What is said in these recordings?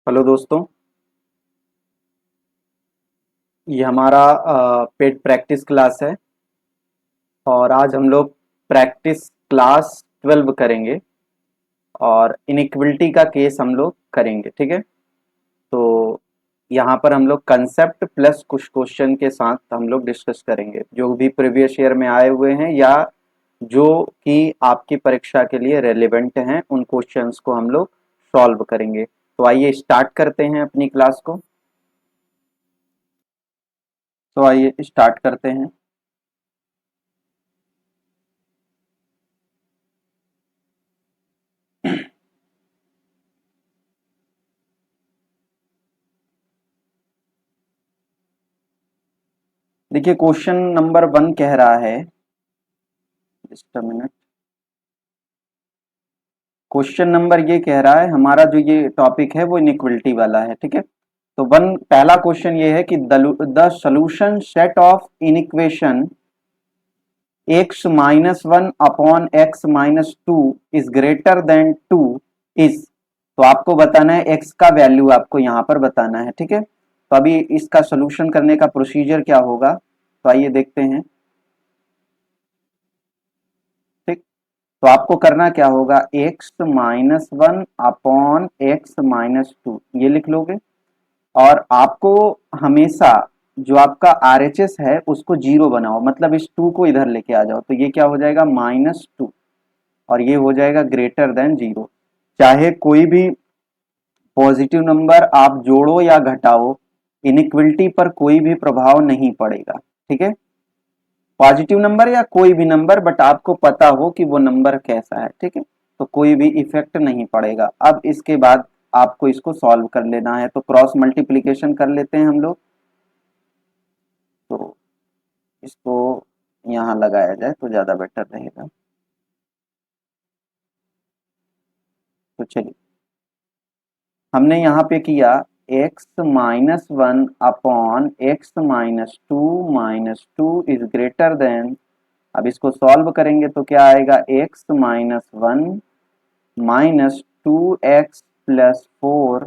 Hello दोस्तों। ये हमारा पेड प्रैक्टिस क्लास है और आज हम लोग प्रैक्टिस क्लास 12 करेंगे और इनइक्वलिटी का केस हम लोग करेंगे। ठीक है, तो यहाँ पर हम लोग कंसेप्ट प्लस कुछ क्वेश्चन के साथ हम लोग डिस्कस करेंगे जो भी प्रीवियस ईयर में आए हुए हैं या जो कि आपकी परीक्षा के लिए रेलेवेंट हैं, उन क्वेश्चंस को हम लोग सॉल्व करेंगे। तो आइए स्टार्ट करते हैं अपनी क्लास को। तो आइए स्टार्ट करते हैं। देखिए, क्वेश्चन नंबर 1 कह रहा है, just a minute. Question number ये कह रहा है, हमारा जो ये टॉपिक है वो इनइक्वलिटी वाला है। ठीक है, तो वन पहला क्वेश्चन ये है कि the solution set of inequation x minus one upon x minus two is greater than two is. तो आपको बताना है x का वैल्यू, आपको यहाँ पर बताना है। ठीक है, तो अभी इसका सोल्यूशन करने का प्रोसीजर क्या होगा, तो आइए देखते हैं। ठीक, तो आपको करना क्या होगा, x minus one upon x minus two ये लिख लोगे और आपको हमेशा जो आपका आरएचएस है उसको जीरो बनाओ, मतलब इस टू को इधर लेके आ जाओ, तो ये क्या हो जाएगा माइनस टू और ये हो जाएगा ग्रेटर देन जीरो। चाहे कोई भी पॉजिटिव नंबर आप जोड़ो या घटाओ, इनइक्वलिटी पर कोई भी प्रभाव नहीं पड़ेगा। ठीक है, पॉजिटिव नंबर या कोई भी नंबर, बट आपको पता हो कि वो नंबर कैसा है। ठीक है, तो कोई भी इफेक्ट नहीं पड़ेगा। अब इसके बाद आपको इसको सॉल्व कर लेना है, तो क्रॉस मल्टीप्लिकेशन कर लेते हैं हम लोग। तो इसको यहाँ लगाया जाए तो ज्यादा बेटर रहेगा। तो चलिए, हमने यहाँ पे किया x minus one upon x minus two is greater than. अब इसको सॉल्व करेंगे तो क्या आएगा, x minus one minus two x plus four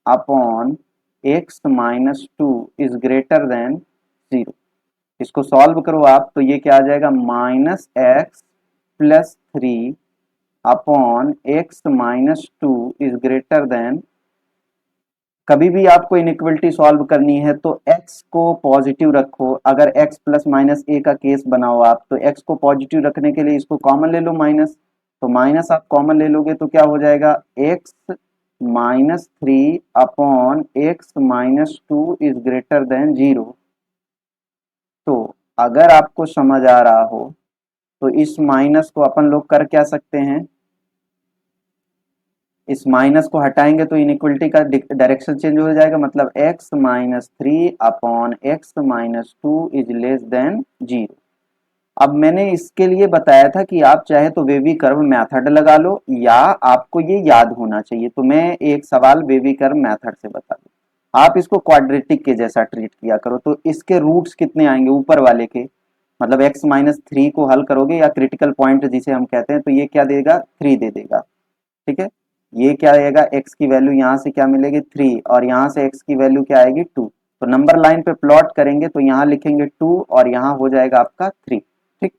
upon x minus two is greater than zero. इसको सॉल्व करो आप तो ये क्या आ जाएगा, minus x plus three upon x minus two is greater than. कभी भी आपको इनइक्वलिटी सॉल्व करनी है तो x को पॉजिटिव रखो। अगर x प्लस माइनस ए का केस बनाओ आप, तो x को पॉजिटिव रखने के लिए इसको कॉमन ले लो माइनस, तो माइनस आप कॉमन ले लोगे तो क्या हो जाएगा, x minus three upon x minus two is greater than zero. तो अगर आपको समझ आ रहा हो तो इस माइनस को अपन लोग कर क्या सकते हैं, इस माइनस को हटाएंगे तो इनइक्वलिटी का डायरेक्शन चेंज हो जाएगा, मतलब x minus three upon x minus two is less than zero. अब मैंने इसके लिए बताया था कि आप चाहे तो वेवी कर्व मेथड लगा लो या आपको ये याद होना चाहिए, तो मैं एक सवाल वेवी कर्व मेथड से बता दूं। आप इसको क्वाड्रेटिक के जैसा ट्रीट किया करो, तो इसके रूट्स कितने आएंगे ऊपर वाले के, मतलब x माइनस थ्री को हल करोगे या क्रिटिकल पॉइंट जिसे हम कहते हैं, तो ये क्या देगा, थ्री दे देगा। ठीक है, ये क्या आएगा, x की वैल्यू यहाँ से क्या मिलेगी, थ्री, और यहाँ से x की वैल्यू क्या आएगी, टू। तो नंबर लाइन पे प्लॉट करेंगे तो यहाँ लिखेंगे टू और यहाँ हो जाएगा आपका थ्री। ठीक,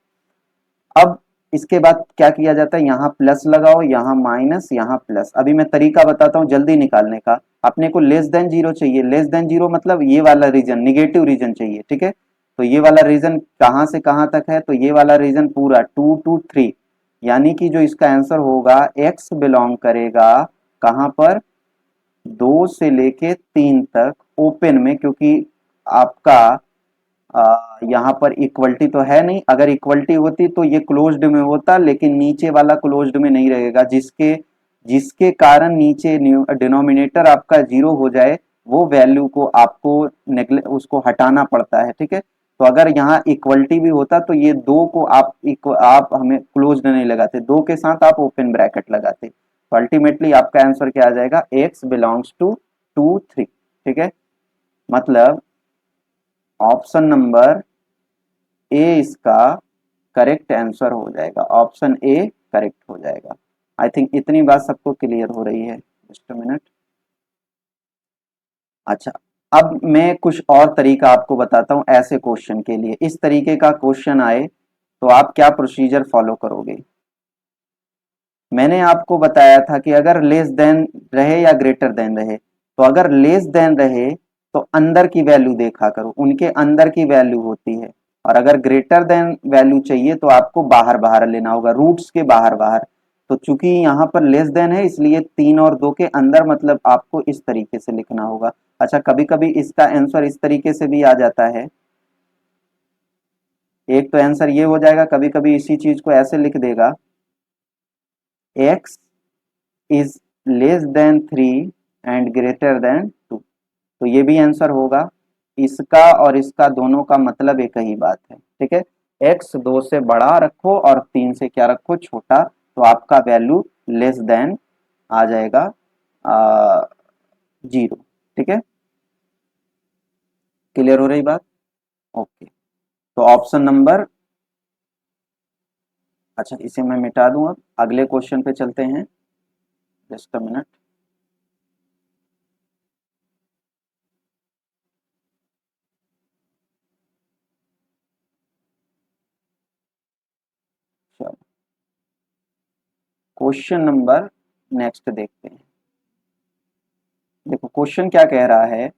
अब इसके बाद क्या किया जाता है, यहाँ प्लस लगाओ, यहाँ माइनस, यहाँ प्लस। अभी मैं तरीका बताता हूँ जल्दी निकालने का। अपने को लेस देन जीरो चाहिए, लेस देन जीरो मतलब ये वाला रीजन, निगेटिव रीजन चाहिए। ठीक है, तो ये वाला रीजन कहाँ से कहाँ तक है, तो ये वाला रीजन पूरा टू टू थ्री, यानी कि जो इसका आंसर होगा x बिलोंग करेगा कहां पर, दो से लेके तीन तक ओपन में, क्योंकि आपका यहाँ पर इक्वलिटी तो है नहीं। अगर इक्वलिटी होती तो ये क्लोज्ड में होता, लेकिन नीचे वाला क्लोज्ड में नहीं रहेगा, जिसके जिसके कारण नीचे डिनोमिनेटर आपका जीरो हो जाए, वो वैल्यू को आपको उसको हटाना पड़ता है। ठीक है, तो अगर यहाँ इक्वलिटी भी होता तो ये दो को आप हमें क्लोज्ड नहीं लगाते, दो के साथ आप ओपन ब्रैकेट लगाते। तो अल्टीमेटली आपका आंसर क्या आ जाएगा, x belongs to two three. ठीक है, मतलब ऑप्शन नंबर ए इसका करेक्ट आंसर हो जाएगा, ऑप्शन ए करेक्ट हो जाएगा। आई थिंक इतनी बात सबको क्लियर हो रही है। Just a minute. अच्छा, अब मैं कुछ और तरीका आपको बताता हूं ऐसे क्वेश्चन के लिए। इस तरीके का क्वेश्चन आए तो आप क्या प्रोसीजर फॉलो करोगे। मैंने आपको बताया था कि अगर लेस देन रहे या ग्रेटर देन रहे, तो अगर लेस देन रहे तो अंदर की वैल्यू देखा करो, उनके अंदर की वैल्यू होती है। और अगर ग्रेटर देन वैल्यू चाहिए तो आपको बाहर बाहर लेना होगा, रूट्स के बाहर बाहर। तो चूंकि यहाँ पर लेस देन है इसलिए 3 और 2 के अंदर, मतलब आपको इस तरीके से लिखना होगा। अच्छा, कभी कभी इसका आंसर इस तरीके से भी आ जाता है। एक तो आंसर ये हो जाएगा, कभी कभी इसी चीज को ऐसे लिख देगा, x is less than 3 and greater than 2। तो ये भी आंसर होगा। इसका और इसका दोनों का मतलब एक ही बात है, ठीक है। x 2 से बड़ा रखो और 3 से क्या रखो, छोटा, तो आपका वैल्यू लेस देन आ जाएगा 0। ठीक है, क्लियर हो रही बात। ओके, तो ऑप्शन नंबर, अच्छा इसे मैं मिटा दूं, अब अगले क्वेश्चन पे चलते हैं। Just a minute. चलो, क्वेश्चन नंबर नेक्स्ट देखते हैं। देखो क्वेश्चन क्या कह रहा है,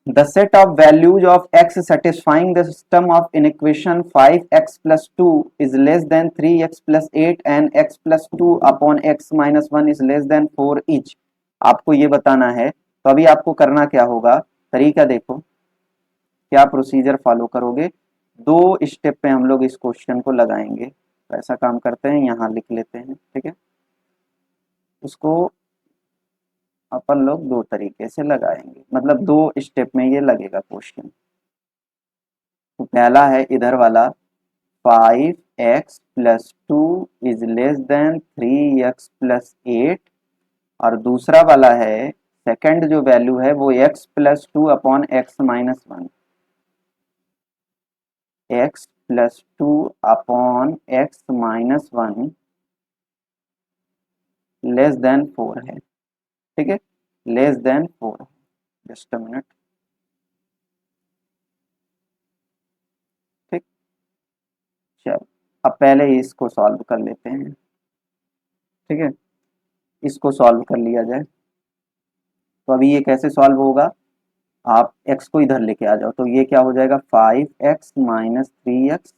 the set of values of x satisfying the system of inequation 5x plus 2 is less than 3x plus 8 and x plus 2 upon x minus 1 is less than 4 each। आपको ये बताना है। तो अभी आपको करना क्या होगा, तरीका देखो, क्या प्रोसीजर फॉलो करोगे। दो स्टेप पे हम लोग इस क्वेश्चन को लगाएंगे। तो ऐसा काम करते हैं, यहाँ लिख लेते हैं, ठीक है। उसको अपन लोग दो तरीके से लगाएंगे, मतलब दो स्टेप में ये लगेगा क्वेश्चन। तो पहला है इधर वाला, 5x plus 2 is less than 3x plus 8। और दूसरा वाला है, सेकंड जो वैल्यू है वो x plus 2 upon x minus 1, x plus 2 upon x minus 1 less than 4 है, ठीक है, लेस देन 4 है। जस्ट अ मिनट, ठीक। चलो, अब पहले ही इसको सॉल्व कर लेते हैं, ठीक है। इसको सॉल्व कर लिया जाए। तो अभी ये कैसे सॉल्व होगा, आप x को इधर लेके आ जाओ, तो ये क्या हो जाएगा, 5x माइनस 3x,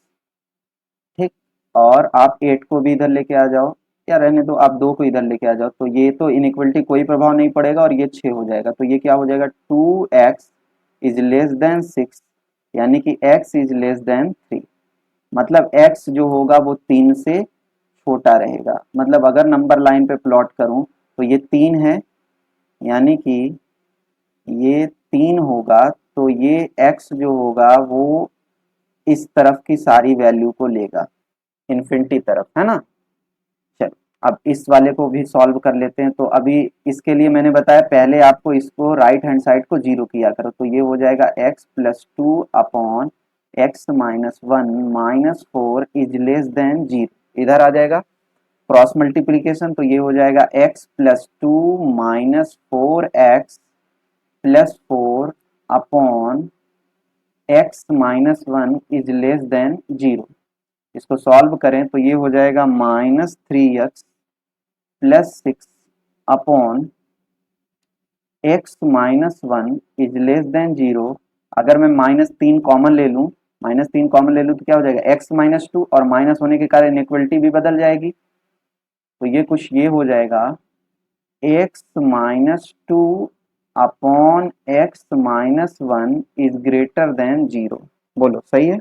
ठीक। और आप 8 को भी इधर लेके आ जाओ, या रहने दो, आप 2 को इधर लेके आ जाओ, तो ये तो इनइक्वलिटी कोई प्रभाव नहीं पड़ेगा और ये 6 हो जाएगा। तो ये क्या हो जाएगा, 2x इज लेस देन 6, यानी कि x इज लेस देन 3। मतलब x जो होगा वो 3 से छोटा रहेगा। मतलब अगर नंबर लाइन पे प्लॉट करूं तो ये 3 है, यानी कि ये 3 होगा, तो ये x जो होगा वो इस तरफ की सारी वैल्यू को लेगा, इन्फिनिटी तरफ, है ना। चलो, अब इस वाले को भी सॉल्व कर लेते हैं। तो अभी इसके लिए मैंने बताया, पहले आपको इसको राइट हैंड साइड को जीरो किया करो। तो ये हो जाएगा x plus 2 upon x minus 1 minus 4 is less than 0। इधर आ जाएगा क्रॉस मल्टीप्लीकेशन, तो ये हो जाएगा x plus 2 minus 4x plus 4 upon x minus 1 is less than 0। इसको सॉल्व करें तो ये हो जाएगा minus 3x plus 6 upon x minus 1 is less than 0। अगर मैं -3 कॉमन ले लूं, -3 कॉमन ले लूं तो क्या हो जाएगा, x माइनस 2, और माइनस होने के कारण इनइक्वलिटी भी बदल जाएगी। तो ये कुछ ये हो जाएगा, x minus 2 upon x minus 1 is greater than 0। बोलो सही है।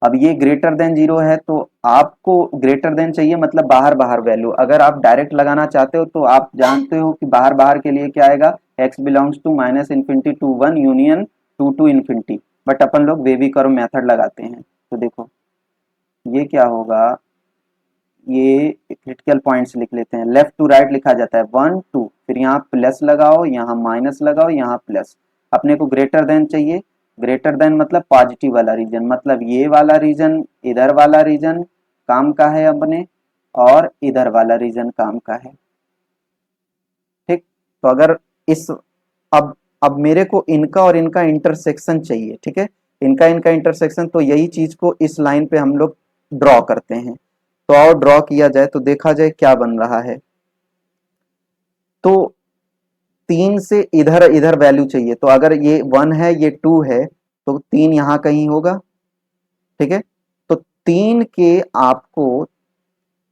अब ये ग्रेटर देन 0 है, तो आपको ग्रेटर देन चाहिए, मतलब बाहर बाहर वैल्यू। अगर आप डायरेक्ट लगाना चाहते हो तो आप जानते हो कि बाहर बाहर के लिए क्या आएगा, x belongs to minus infinity to 1 union 2 to infinity. But अपन लोग बेबी कर्व मेथड लगाते हैं। तो देखो ये क्या होगा, ये क्रिटिकल पॉइंट्स लिख लेते हैं। लेफ्ट टू राइट लिखा जाता है 1 2, फिर यहाँ प्लस लगाओ, यहाँ माइनस लगाओ, यहाँ प्लस। अपने को ग्रेटर देन चाहिए। ग्रेटर देन मतलब पॉजिटिव वाला रीजन, मतलब ये वाला रीजन, इधर वाला रीजन काम का है अपने, और इधर वाला रीजन काम का है, ठीक। तो अगर इस अब मेरे को इनका और इनका इंटरसेक्शन चाहिए, ठीक है, इनका इनका इंटरसेक्शन, तो यही चीज को इस लाइन पे हम लोग ड्रॉ करते हैं। तो और ड्रॉ किया जाए तो देखा जाए क्या बन रहा है। तो 3 से इधर इधर वैल्यू चाहिए, तो अगर ये 1 है ये 2 है तो 3 यहां कहीं होगा, ठीक है। तो 3 के आपको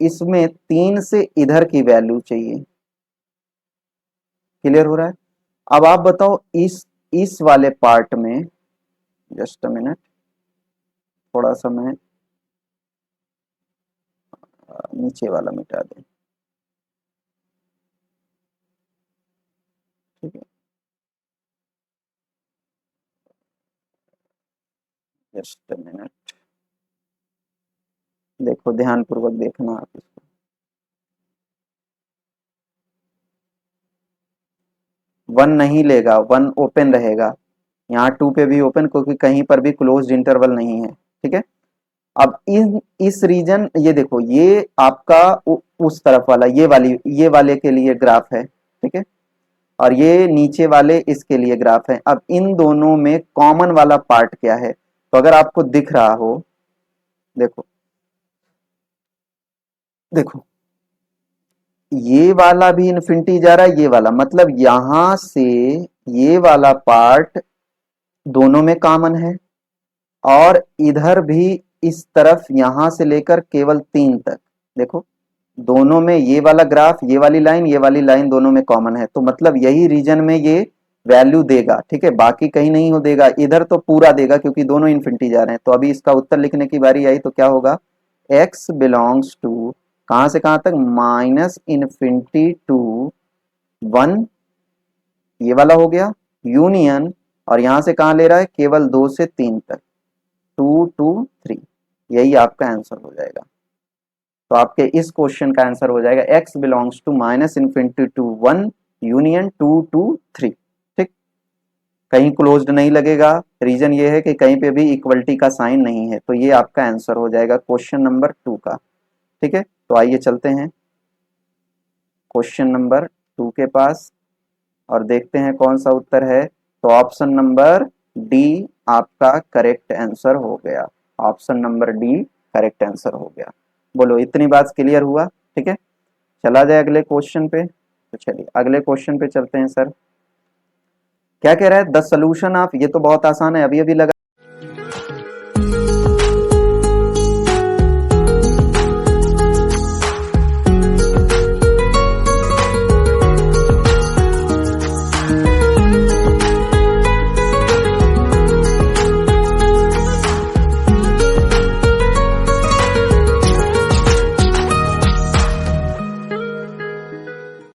इसमें 3 से इधर की वैल्यू चाहिए। क्लियर हो रहा है? अब आप बताओ इस वाले पार्ट में, जस्ट अ मिनट, थोड़ा सा मैं नीचे वाला मिटा दें, ठीक है, जस्ट अ मिनट, देखो ध्यान पूर्वक देखना आप इसको। 1 नहीं लेगा, 1 ओपन रहेगा, यहाँ 2 पे भी ओपन, क्योंकि कहीं पर भी क्लोज्ड इंटरवल नहीं है, ठीक है। अब इस रीजन, ये देखो ये आपका उस तरफ वाला, ये वाले के लिए ग्राफ है, ठीक है, और ये नीचे वाले इसके लिए ग्राफ है। अब इन दोनों में कॉमन वाला पार्ट क्या है? तो अगर आपको दिख रहा हो, देखो देखो, ये वाला भी इन्फिनिटी जा रहा है, ये वाला, मतलब यहां से ये वाला पार्ट दोनों में कॉमन है, और इधर भी इस तरफ यहां से लेकर केवल 3 तक, देखो दोनों में ये वाला ग्राफ, ये वाली लाइन दोनों में कॉमन है, तो मतलब यही रीजन में ये वैल्यू देगा, ठीक है, बाकी कहीं नहीं हो देगा, इधर तो पूरा देगा क्योंकि दोनों इन्फिनिटी जा रहे हैं। तो अभी इसका उत्तर लिखने की बारी आई तो क्या होगा? x बिलोंग्स टू, कहां से कहां तक? माइनस इन्फिनिटी टू 1, ये वाला हो गया, यूनियन, और यहां से कहां ले रहा है? केवल 2 से 3 तक, 2 टू 3, यही आपका आंसर हो जाएगा। तो आपके इस क्वेश्चन का आंसर हो जाएगा x belongs to minus infinity to 1 union 2 to 3, ठीक, कहीं क्लोज्ड नहीं लगेगा। रीजन ये है कि कहीं पे भी इक्वलिटी का साइन नहीं है, तो ये आपका आंसर हो जाएगा क्वेश्चन नंबर 2 का, ठीक है। तो आइए चलते हैं क्वेश्चन नंबर 2 के पास और देखते हैं कौन सा उत्तर है। तो ऑप्शन नंबर डी आपका करेक्ट आंसर हो गया, option number D correct answer हो गया। बोलो इतनी बात क्लियर हुआ? ठीक है, चला जाए अगले क्वेश्चन पे। तो चलिए अगले क्वेश्चन पे चलते हैं। सर क्या कह रहा है? द सोल्यूशन ऑफ, ये तो बहुत आसान है, अभी अभी लगा